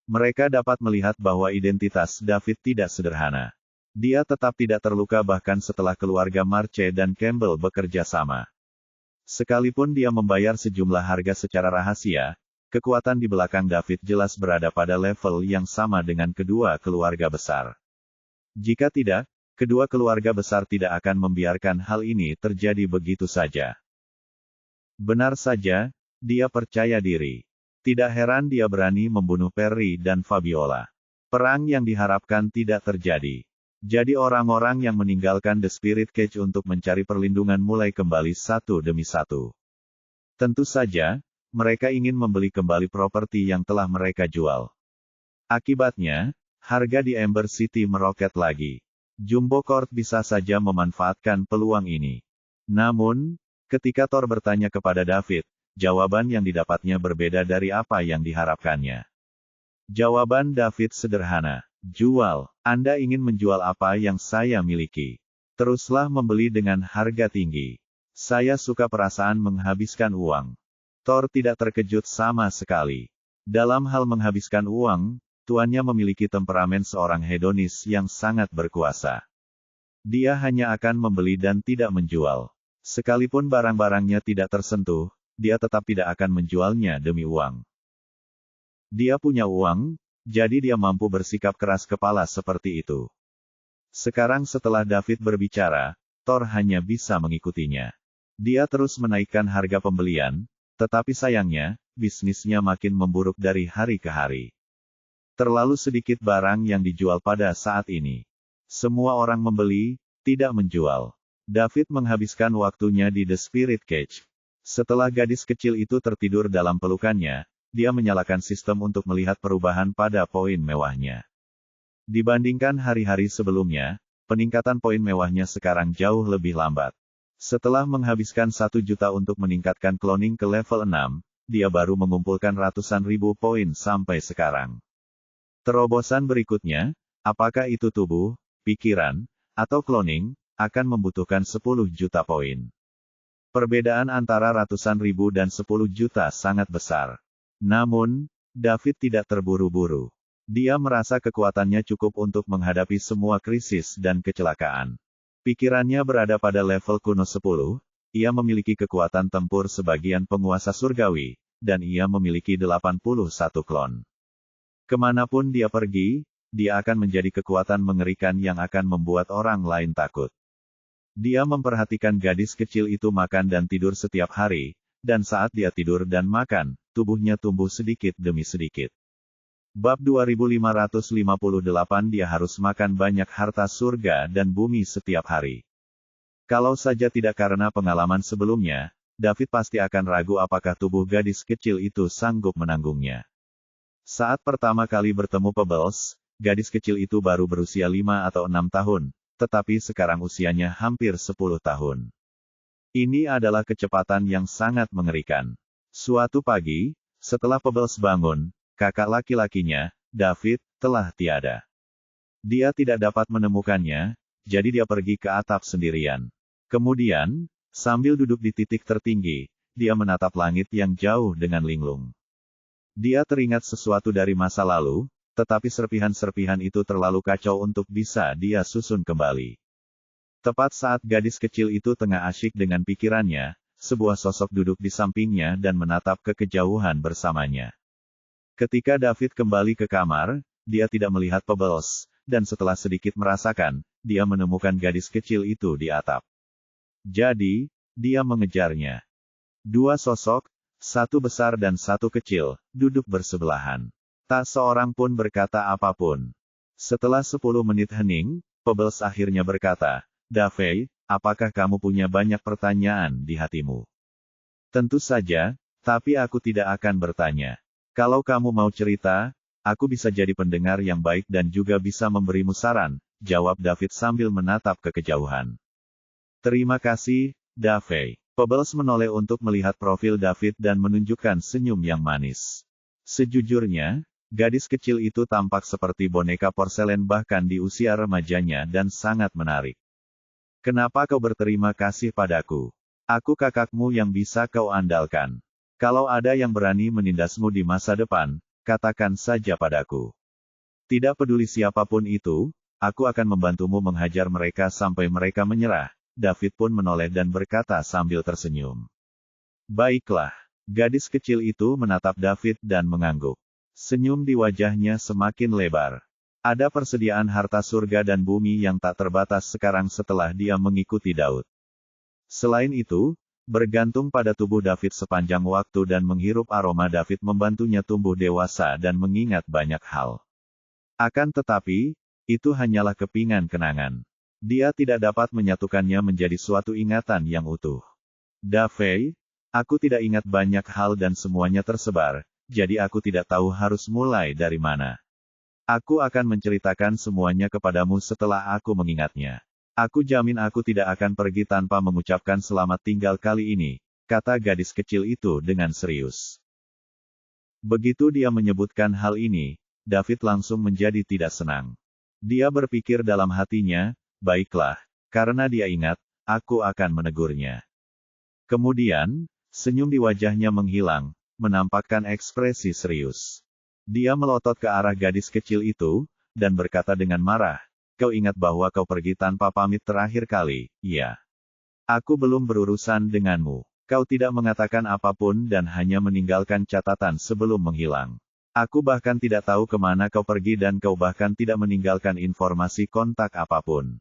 [SPEAKER 1] Mereka dapat melihat bahwa identitas David tidak sederhana. Dia tetap tidak terluka bahkan setelah keluarga Marche dan Campbell bekerja sama. Sekalipun dia membayar sejumlah harga secara rahasia, kekuatan di belakang David jelas berada pada level yang sama dengan kedua keluarga besar. Jika tidak, kedua keluarga besar tidak akan membiarkan hal ini terjadi begitu saja. Benar saja, dia percaya diri. Tidak heran dia berani membunuh Perry dan Fabiola. Perang yang diharapkan tidak terjadi. Jadi orang-orang yang meninggalkan The Spirit Cage untuk mencari perlindungan mulai kembali satu demi satu. Tentu saja, mereka ingin membeli kembali properti yang telah mereka jual. Akibatnya, harga di Ember City meroket lagi. Jumbo Court bisa saja memanfaatkan peluang ini. Namun, ketika Thor bertanya kepada David, jawaban yang didapatnya berbeda dari apa yang diharapkannya. Jawaban David sederhana. Jual. Anda ingin menjual apa yang saya miliki. Teruslah membeli dengan harga tinggi. Saya suka perasaan menghabiskan uang. Thor tidak terkejut sama sekali. Dalam hal menghabiskan uang, tuannya memiliki temperamen seorang hedonis yang sangat berkuasa. Dia hanya akan membeli dan tidak menjual. Sekalipun barang-barangnya tidak tersentuh, dia tetap tidak akan menjualnya demi uang. Dia punya uang, jadi dia mampu bersikap keras kepala seperti itu. Sekarang setelah David berbicara, Thor hanya bisa mengikutinya. Dia terus menaikkan harga pembelian, tetapi sayangnya, bisnisnya makin memburuk dari hari ke hari. Terlalu sedikit barang yang dijual pada saat ini. Semua orang membeli, tidak menjual. David menghabiskan waktunya di The Spirit Cage. Setelah gadis kecil itu tertidur dalam pelukannya, dia menyalakan sistem untuk melihat perubahan pada poin mewahnya. Dibandingkan hari-hari sebelumnya, peningkatan poin mewahnya sekarang jauh lebih lambat. Setelah menghabiskan 1 juta untuk meningkatkan cloning ke level 6, dia baru mengumpulkan ratusan ribu poin sampai sekarang. Terobosan berikutnya, apakah itu tubuh, pikiran, atau cloning, akan membutuhkan 10 juta poin. Perbedaan antara ratusan ribu dan 10 juta sangat besar. Namun, David tidak terburu-buru. Dia merasa kekuatannya cukup untuk menghadapi semua krisis dan kecelakaan. Pikirannya berada pada level kuno 10, ia memiliki kekuatan tempur sebagian penguasa surgawi, dan ia memiliki 81 klon. Kemanapun dia pergi, dia akan menjadi kekuatan mengerikan yang akan membuat orang lain takut. Dia memperhatikan gadis kecil itu makan dan tidur setiap hari, dan saat dia tidur dan makan, tubuhnya tumbuh sedikit demi sedikit. Bab 2558 dia harus makan banyak harta surga dan bumi setiap hari. Kalau saja tidak karena pengalaman sebelumnya, David pasti akan ragu apakah tubuh gadis kecil itu sanggup menanggungnya. Saat pertama kali bertemu Pebbles, gadis kecil itu baru berusia 5 atau 6 tahun. Tetapi sekarang usianya hampir 10 tahun. Ini adalah kecepatan yang sangat mengerikan. Suatu pagi, setelah Pebbles bangun, kakak laki-lakinya, David, telah tiada. Dia tidak dapat menemukannya, jadi dia pergi ke atap sendirian. Kemudian, sambil duduk di titik tertinggi, dia menatap langit yang jauh dengan linglung. Dia teringat sesuatu dari masa lalu, tetapi serpihan-serpihan itu terlalu kacau untuk bisa dia susun kembali. Tepat saat gadis kecil itu tengah asyik dengan pikirannya, sebuah sosok duduk di sampingnya dan menatap ke kejauhan bersamanya. Ketika David kembali ke kamar, dia tidak melihat Pebbles, dan setelah sedikit merasakan, dia menemukan gadis kecil itu di atap. Jadi, dia mengejarnya. 2 sosok, satu besar dan satu kecil, duduk bersebelahan. Tak seorang pun berkata apapun. Setelah 10 menit hening, Pebbles akhirnya berkata, David, apakah kamu punya banyak pertanyaan di hatimu? Tentu saja, tapi aku tidak akan bertanya. Kalau kamu mau cerita, aku bisa jadi pendengar yang baik dan juga bisa memberimu saran, jawab David sambil menatap ke kejauhan. Terima kasih, David. Pebbles menoleh untuk melihat profil David dan menunjukkan senyum yang manis. Sejujurnya, gadis kecil itu tampak seperti boneka porselen bahkan di usia remajanya dan sangat menarik. Kenapa kau berterima kasih padaku? Aku kakakmu yang bisa kau andalkan. Kalau ada yang berani menindasmu di masa depan, katakan saja padaku. Tidak peduli siapapun itu, aku akan membantumu menghajar mereka sampai mereka menyerah. David pun menoleh dan berkata sambil tersenyum. Baiklah. Gadis kecil itu menatap David dan mengangguk. Senyum di wajahnya semakin lebar. Ada persediaan harta surga dan bumi yang tak terbatas sekarang setelah dia mengikuti Daud. Selain itu, bergantung pada tubuh David sepanjang waktu dan menghirup aroma David membantunya tumbuh dewasa dan mengingat banyak hal. Akan tetapi, itu hanyalah kepingan kenangan. Dia tidak dapat menyatukannya menjadi suatu ingatan yang utuh. David, aku tidak ingat banyak hal dan semuanya tersebar. Jadi aku tidak tahu harus mulai dari mana. Aku akan menceritakan semuanya kepadamu setelah aku mengingatnya. Aku jamin aku tidak akan pergi tanpa mengucapkan selamat tinggal kali ini, kata gadis kecil itu dengan serius. Begitu dia menyebutkan hal ini, David langsung menjadi tidak senang. Dia berpikir dalam hatinya, baiklah, karena dia ingat, aku akan menegurnya. Kemudian, senyum di wajahnya menghilang, menampakkan ekspresi serius. Dia melotot ke arah gadis kecil itu, dan berkata dengan marah, kau ingat bahwa kau pergi tanpa pamit terakhir kali, ya? Aku belum berurusan denganmu. Kau tidak mengatakan apapun dan hanya meninggalkan catatan sebelum menghilang. Aku bahkan tidak tahu kemana kau pergi dan kau bahkan tidak meninggalkan informasi kontak apapun.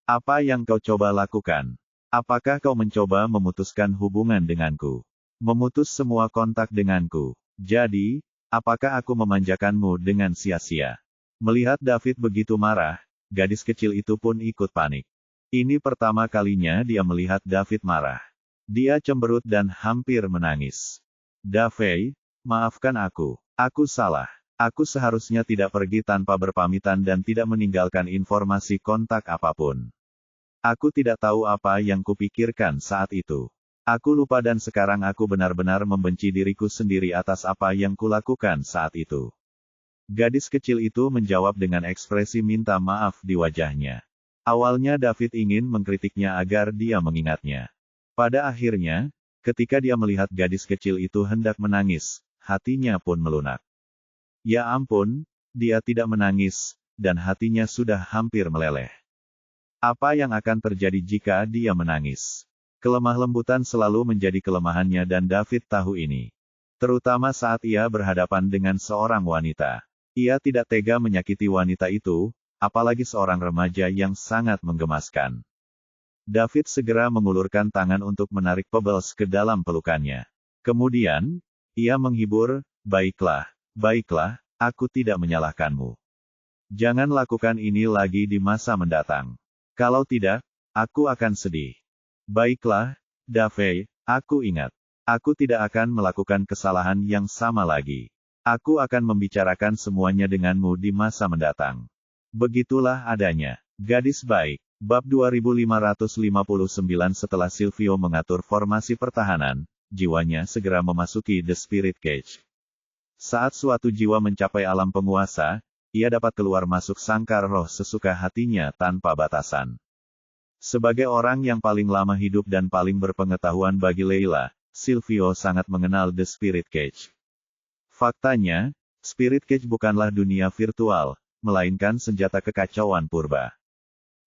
[SPEAKER 1] Apa yang kau coba lakukan? Apakah kau mencoba memutuskan hubungan denganku? Memutus semua kontak denganku. Jadi, apakah aku memanjakanmu dengan sia-sia? Melihat David begitu marah, gadis kecil itu pun ikut panik. Ini pertama kalinya dia melihat David marah. Dia cemberut dan hampir menangis. Davey, maafkan aku. Aku salah. Aku seharusnya tidak pergi tanpa berpamitan dan tidak meninggalkan informasi kontak apapun. Aku tidak tahu apa yang kupikirkan saat itu. Aku lupa dan sekarang aku benar-benar membenci diriku sendiri atas apa yang kulakukan saat itu. Gadis kecil itu menjawab dengan ekspresi minta maaf di wajahnya. Awalnya David ingin mengkritiknya agar dia mengingatnya. Pada akhirnya, ketika dia melihat gadis kecil itu hendak menangis, hatinya pun melunak. Ya ampun, dia tidak menangis, dan hatinya sudah hampir meleleh. Apa yang akan terjadi jika dia menangis? Kelemah lembutan selalu menjadi kelemahannya dan David tahu ini. Terutama saat ia berhadapan dengan seorang wanita. Ia tidak tega menyakiti wanita itu, apalagi seorang remaja yang sangat menggemaskan. David segera mengulurkan tangan untuk menarik Pebbles ke dalam pelukannya. Kemudian, ia menghibur, baiklah, aku tidak menyalahkanmu. Jangan lakukan ini lagi di masa mendatang. Kalau tidak, aku akan sedih. Baiklah, Davey, aku ingat. Aku tidak akan melakukan kesalahan yang sama lagi. Aku akan membicarakan semuanya denganmu di masa mendatang. Begitulah adanya. Gadis baik. Bab 2559. Setelah Silvio mengatur formasi pertahanan, jiwanya segera memasuki The Spirit Cage. Saat suatu jiwa mencapai alam penguasa, ia dapat keluar masuk sangkar roh sesuka hatinya tanpa batasan. Sebagai orang yang paling lama hidup dan paling berpengetahuan bagi Leila, Silvio sangat mengenal The Spirit Cage. Faktanya, Spirit Cage bukanlah dunia virtual, melainkan senjata kekacauan purba.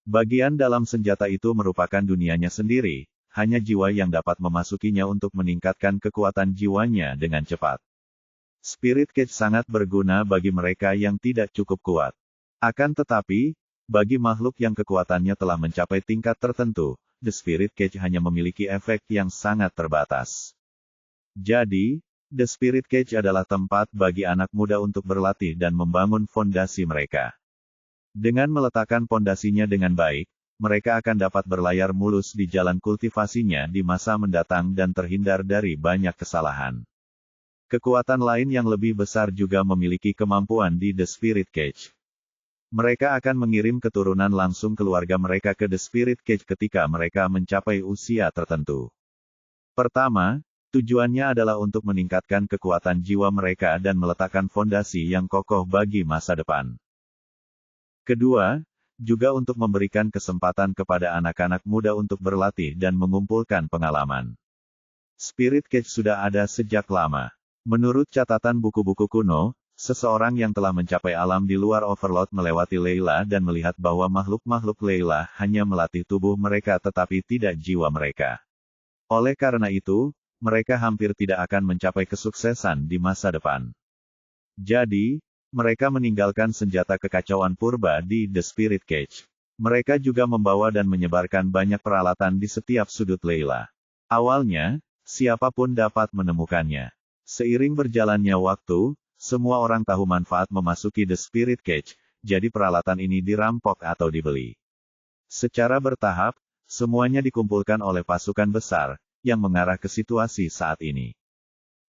[SPEAKER 1] Bagian dalam senjata itu merupakan dunianya sendiri, hanya jiwa yang dapat memasukinya untuk meningkatkan kekuatan jiwanya dengan cepat. Spirit Cage sangat berguna bagi mereka yang tidak cukup kuat. Akan tetapi, bagi makhluk yang kekuatannya telah mencapai tingkat tertentu, The Spirit Cage hanya memiliki efek yang sangat terbatas. Jadi, The Spirit Cage adalah tempat bagi anak muda untuk berlatih dan membangun fondasi mereka. Dengan meletakkan fondasinya dengan baik, mereka akan dapat berlayar mulus di jalan kultivasinya di masa mendatang dan terhindar dari banyak kesalahan. Kekuatan lain yang lebih besar juga memiliki kemampuan di The Spirit Cage. Mereka akan mengirim keturunan langsung keluarga mereka ke The Spirit Cage ketika mereka mencapai usia tertentu. Pertama, tujuannya adalah untuk meningkatkan kekuatan jiwa mereka dan meletakkan fondasi yang kokoh bagi masa depan. Kedua, juga untuk memberikan kesempatan kepada anak-anak muda untuk berlatih dan mengumpulkan pengalaman. Spirit Cage sudah ada sejak lama. Menurut catatan buku-buku kuno, seseorang yang telah mencapai alam di luar Overlord melewati Leila dan melihat bahwa makhluk-makhluk Leila hanya melatih tubuh mereka tetapi tidak jiwa mereka. Oleh karena itu, mereka hampir tidak akan mencapai kesuksesan di masa depan. Jadi, mereka meninggalkan senjata kekacauan purba di The Spirit Cage. Mereka juga membawa dan menyebarkan banyak peralatan di setiap sudut Leila. Awalnya, siapapun dapat menemukannya. Seiring berjalannya waktu, semua orang tahu manfaat memasuki The Spirit Cage, jadi peralatan ini dirampok atau dibeli. Secara bertahap, semuanya dikumpulkan oleh pasukan besar, yang mengarah ke situasi saat ini.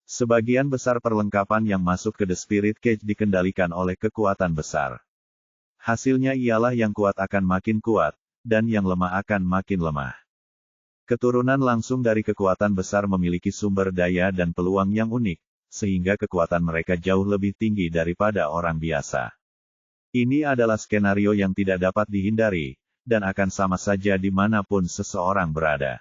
[SPEAKER 1] Sebagian besar perlengkapan yang masuk ke The Spirit Cage dikendalikan oleh kekuatan besar. Hasilnya ialah yang kuat akan makin kuat, dan yang lemah akan makin lemah. Keturunan langsung dari kekuatan besar memiliki sumber daya dan peluang yang unik, sehingga kekuatan mereka jauh lebih tinggi daripada orang biasa. Ini adalah skenario yang tidak dapat dihindari, dan akan sama saja dimanapun seseorang berada.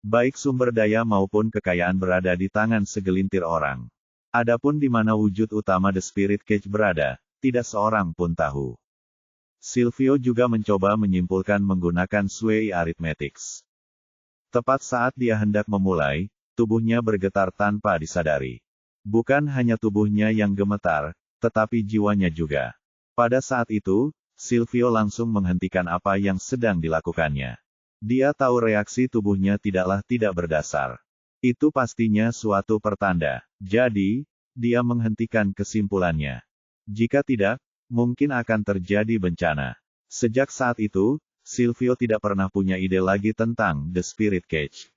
[SPEAKER 1] Baik sumber daya maupun kekayaan berada di tangan segelintir orang. Adapun di mana wujud utama The Spirit Cage berada, tidak seorang pun tahu. Silvio juga mencoba menyimpulkan menggunakan Sway Arithmetics. Tepat saat dia hendak memulai, tubuhnya bergetar tanpa disadari. Bukan hanya tubuhnya yang gemetar, tetapi jiwanya juga. Pada saat itu, Silvio langsung menghentikan apa yang sedang dilakukannya. Dia tahu reaksi tubuhnya tidaklah tidak berdasar. Itu pastinya suatu pertanda. Jadi, dia menghentikan kesimpulannya. Jika tidak, mungkin akan terjadi bencana. Sejak saat itu, Silvio tidak pernah punya ide lagi tentang The Spirit Cage.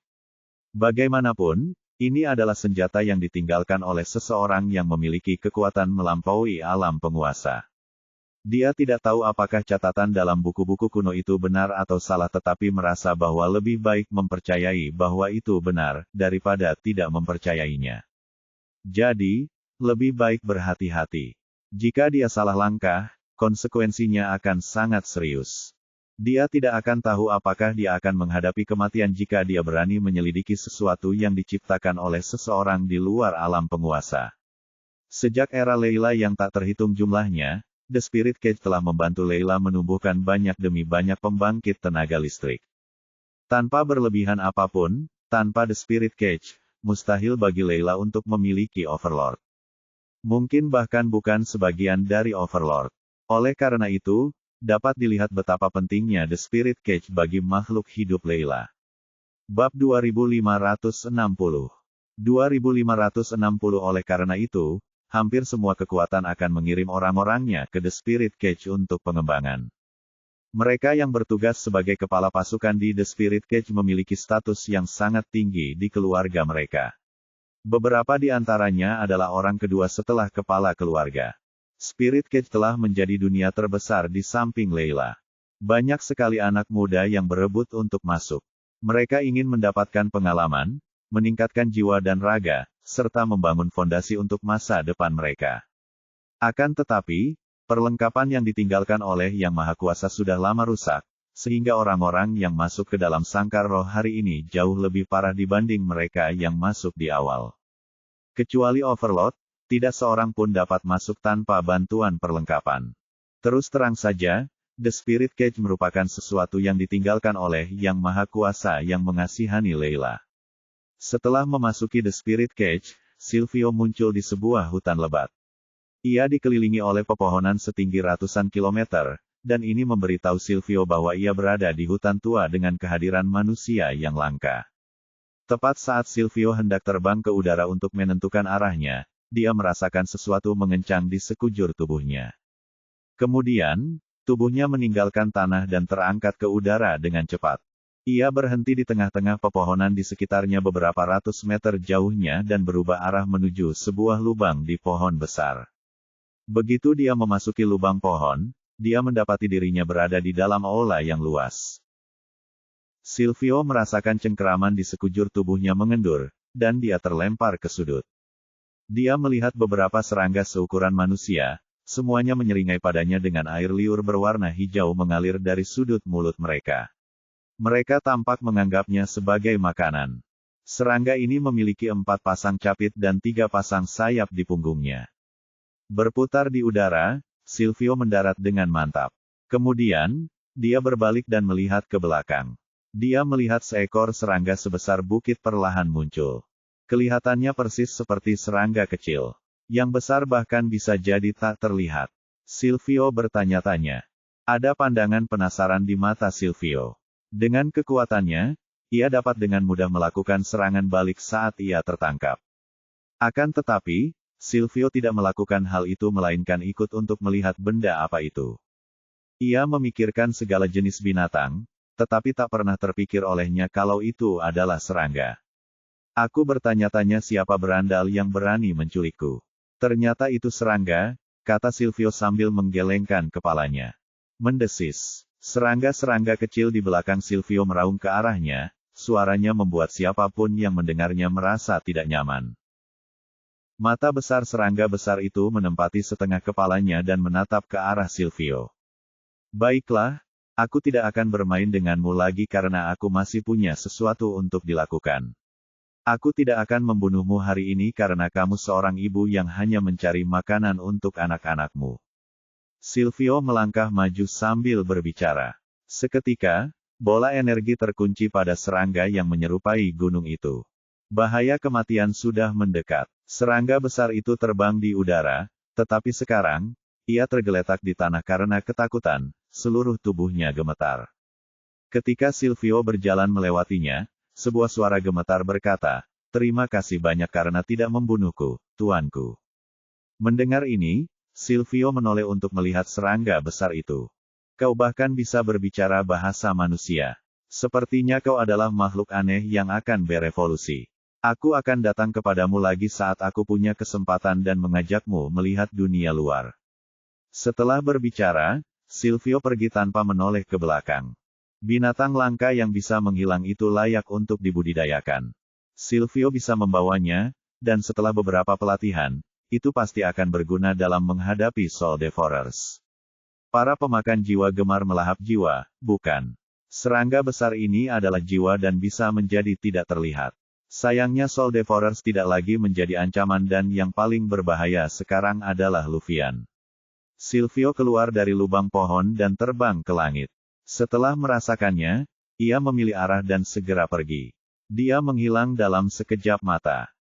[SPEAKER 1] Bagaimanapun, ini adalah senjata yang ditinggalkan oleh seseorang yang memiliki kekuatan melampaui alam penguasa. Dia tidak tahu apakah catatan dalam buku-buku kuno itu benar atau salah, tetapi merasa bahwa lebih baik mempercayai bahwa itu benar, daripada tidak mempercayainya. Jadi, lebih baik berhati-hati. Jika dia salah langkah, konsekuensinya akan sangat serius. Dia tidak akan tahu apakah dia akan menghadapi kematian jika dia berani menyelidiki sesuatu yang diciptakan oleh seseorang di luar alam penguasa. Sejak era Layla yang tak terhitung jumlahnya, The Spirit Cage telah membantu Layla menumbuhkan banyak demi banyak pembangkit tenaga listrik. Tanpa berlebihan apapun, tanpa The Spirit Cage, mustahil bagi Layla untuk memiliki Overlord. Mungkin bahkan bukan sebagian dari Overlord. Oleh karena itu, dapat dilihat betapa pentingnya The Spirit Cage bagi makhluk hidup Layla. Bab 2560. 2560. Oleh karena itu, hampir semua kekuatan akan mengirim orang-orangnya ke The Spirit Cage untuk pengembangan. Mereka yang bertugas sebagai kepala pasukan di The Spirit Cage memiliki status yang sangat tinggi di keluarga mereka. Beberapa di antaranya adalah orang kedua setelah kepala keluarga. Spirit Cage telah menjadi dunia terbesar di samping Layla. Banyak sekali anak muda yang berebut untuk masuk. Mereka ingin mendapatkan pengalaman, meningkatkan jiwa dan raga, serta membangun fondasi untuk masa depan mereka. Akan tetapi, perlengkapan yang ditinggalkan oleh Yang Maha Kuasa sudah lama rusak, sehingga orang-orang yang masuk ke dalam sangkar roh hari ini jauh lebih parah dibanding mereka yang masuk di awal. Kecuali Overlord, tidak seorang pun dapat masuk tanpa bantuan perlengkapan. Terus terang saja, The Spirit Cage merupakan sesuatu yang ditinggalkan oleh Yang Maha Kuasa yang mengasihani Layla. Setelah memasuki The Spirit Cage, Silvio muncul di sebuah hutan lebat. Ia dikelilingi oleh pepohonan setinggi ratusan kilometer, dan ini memberitahu Silvio bahwa ia berada di hutan tua dengan kehadiran manusia yang langka. Tepat saat Silvio hendak terbang ke udara untuk menentukan arahnya, dia merasakan sesuatu mengencang di sekujur tubuhnya. Kemudian, tubuhnya meninggalkan tanah dan terangkat ke udara dengan cepat. Ia berhenti di tengah-tengah pepohonan di sekitarnya beberapa ratus meter jauhnya dan berubah arah menuju sebuah lubang di pohon besar. Begitu dia memasuki lubang pohon, dia mendapati dirinya berada di dalam aula yang luas. Silvio merasakan cengkeraman di sekujur tubuhnya mengendur, dan dia terlempar ke sudut. Dia melihat beberapa serangga seukuran manusia, semuanya menyeringai padanya dengan air liur berwarna hijau mengalir dari sudut mulut mereka. Mereka tampak menganggapnya sebagai makanan. Serangga ini memiliki 4 pasang capit dan 3 pasang sayap di punggungnya. Berputar di udara, Silvio mendarat dengan mantap. Kemudian, dia berbalik dan melihat ke belakang. Dia melihat seekor serangga sebesar bukit perlahan muncul. Kelihatannya persis seperti serangga kecil. Yang besar bahkan bisa jadi tak terlihat. Silvio bertanya-tanya. Ada pandangan penasaran di mata Silvio. Dengan kekuatannya, ia dapat dengan mudah melakukan serangan balik saat ia tertangkap. Akan tetapi, Silvio tidak melakukan hal itu melainkan ikut untuk melihat benda apa itu. Ia memikirkan segala jenis binatang, tetapi tak pernah terpikir olehnya kalau itu adalah serangga. Aku bertanya-tanya siapa berandal yang berani menculikku. Ternyata itu serangga, kata Silvio sambil menggelengkan kepalanya. Mendesis. Serangga-serangga kecil di belakang Silvio meraung ke arahnya, suaranya membuat siapapun yang mendengarnya merasa tidak nyaman. Mata besar serangga besar itu menempati setengah kepalanya dan menatap ke arah Silvio. Baiklah, aku tidak akan bermain denganmu lagi karena aku masih punya sesuatu untuk dilakukan. Aku tidak akan membunuhmu hari ini karena kamu seorang ibu yang hanya mencari makanan untuk anak-anakmu. Silvio melangkah maju sambil berbicara. Seketika, bola energi terkunci pada serangga yang menyerupai gunung itu. Bahaya kematian sudah mendekat. Serangga besar itu terbang di udara, tetapi sekarang, ia tergeletak di tanah karena ketakutan, seluruh tubuhnya gemetar. Ketika Silvio berjalan melewatinya, sebuah suara gemetar berkata, "Terima kasih banyak karena tidak membunuhku, tuanku." Mendengar ini, Silvio menoleh untuk melihat serangga besar itu. Kau bahkan bisa berbicara bahasa manusia. Sepertinya kau adalah makhluk aneh yang akan berevolusi. Aku akan datang kepadamu lagi saat aku punya kesempatan dan mengajakmu melihat dunia luar. Setelah berbicara, Silvio pergi tanpa menoleh ke belakang. Binatang langka yang bisa menghilang itu layak untuk dibudidayakan. Silvio bisa membawanya, dan setelah beberapa pelatihan, itu pasti akan berguna dalam menghadapi Soul Devourers. Para pemakan jiwa gemar melahap jiwa, bukan? Serangga besar ini adalah jiwa dan bisa menjadi tidak terlihat. Sayangnya Soul Devourers tidak lagi menjadi ancaman dan yang paling berbahaya sekarang adalah Luffyan. Silvio keluar dari lubang pohon dan terbang ke langit. Setelah merasakannya, ia memilih arah dan segera pergi. Dia menghilang dalam sekejap mata.